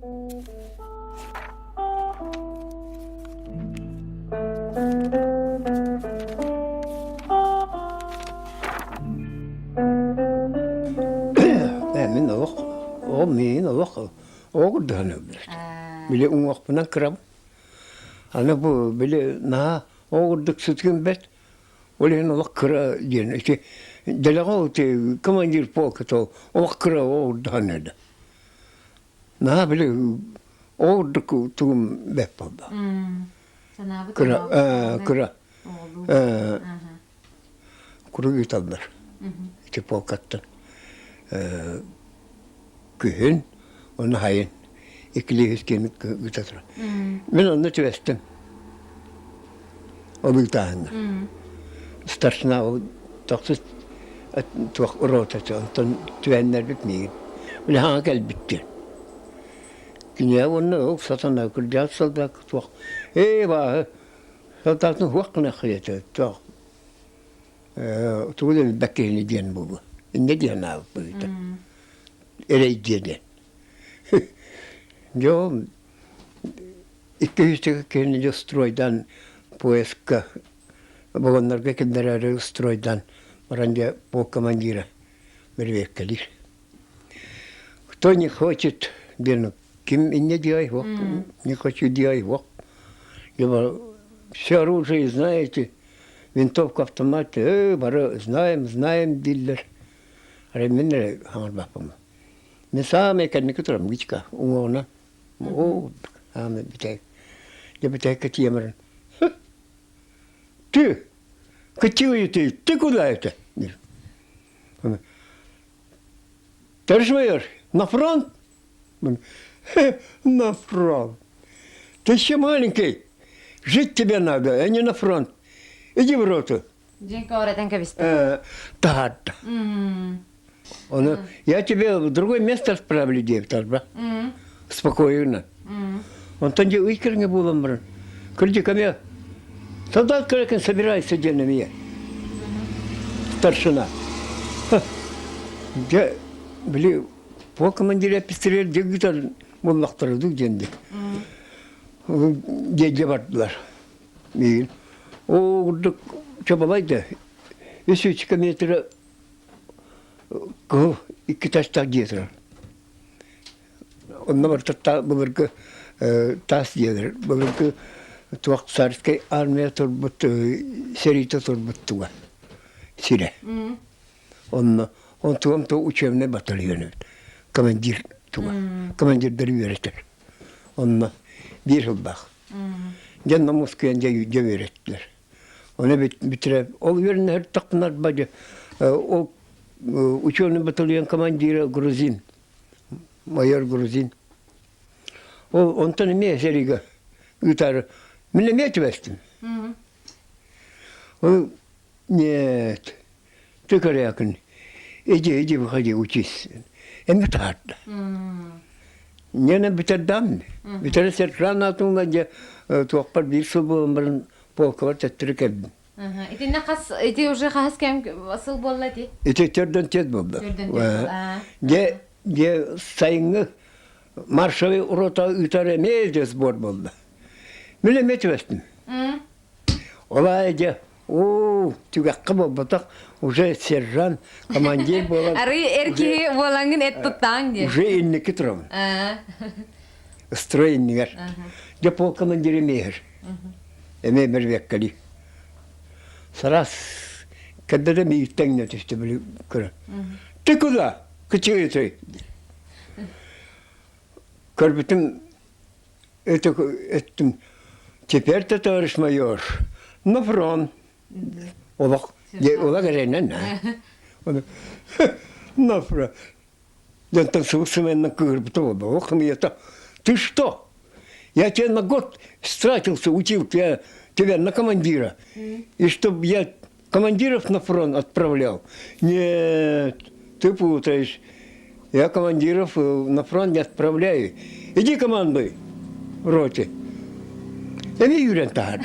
Min o min o dana bile unwaq bana kram ana bu bile na o dıksıtın bet öyle no kra diyen işte delago te komandir pokato o kra o dana da na bile o dıku tum bet baba Sana bu kra tamam. kra Oldu. Aha. kuru yutallar işte pokattın kühün onu hayın ikili hüskenik gütatır. Ben onu tüvestim. O bir tane. Старшина o taksız tuak urotası ondan tüvenler bitmeyin. Öyle hangi gel bitti. Dünya onu o satana kırca saldak tuak. Eyvah. Saltakın huakına khiyatı tuak. Tuğla beklerini diyen bu. Ne diyen abi bu? Öyle diyen. Yo 200 kendince stroydan poeska vagonlarga kendileri stroydan varanja по командира мервеккалир. Кто не хочет, верно, кем и не делай его, не хочу делай его. Я все оружие знаете, винтовка, автомат, знаем, дилер. Реминер хамар бапам. Men saame kenniku turam gitska ungona. O ame bitek. Я bitek катиемран. Ты, какие ты куда это? Товарищ майор, на фронт? На фронт. Ты еще маленький. Жить тебе надо, а не на фронт. Иди в роту. Dzięki öğreten keviste. Тахатта. Я тебе в другое место отправлю, девушка. Спокойно. Он там, где искренне было, мран. Крути ко мне. Солдат, как собирается день на меня. Старшина. Я, блин, по командире пистолет, где где-то муллахтарду деньги. Где бардылар. Мейін. О, күрдік чабалайды. 3 километр iki taşta getirir. Onlar bulurdu tas gelir. Bulurdu tuak sarıskay armaya turbut serite turbut tuğa. Sire. On tuğum tu uçevne batalyonu. Komandir tuğa. Komandirleri yönetir. Onunla bir yıl bak. Canla Moskva'ya öğrettiler. Onu bitirip o yerine her takımlar bacı o ученый батальон командира грузин, майор грузин. Он то не имеет серега гитара. Миномет вестим. Он нет. Ты корякин. Иди, выходи, учись. Эмитард. Не на битердам. Битер сержант атунга где туакпар bir собу полковать отрекеб. İti ne kas, iti уже kas kem asıl bolla ti. İti törden tez buldu. Ge sayını marşalı urota ütare meydes bor buldu. Milimet vestim. Olayca o tügakkı batak уже сержант командир болар. Arı erkeği bolangın et tuttan diye. Уже инники турам. Строй иннигер. Ge по командире мейер. Эме мервеккали. Сарас, когда да ми тегнет işte böyle kıra. Ты куда? Кычıyor ты. Корбитим ettim. Теперь ты, товарищ майор, на фронт. Ola gerenen ne? На фронт. Я там совсем кырбиту ох мне это. Ты что? Я тебя на год стратился, учил тебя на командира. И чтобы я командиров на фронт отправлял. Нет, ты путаешь. Я командиров на фронт не отправляю. Иди командуй в роте. Я не юрен тахат.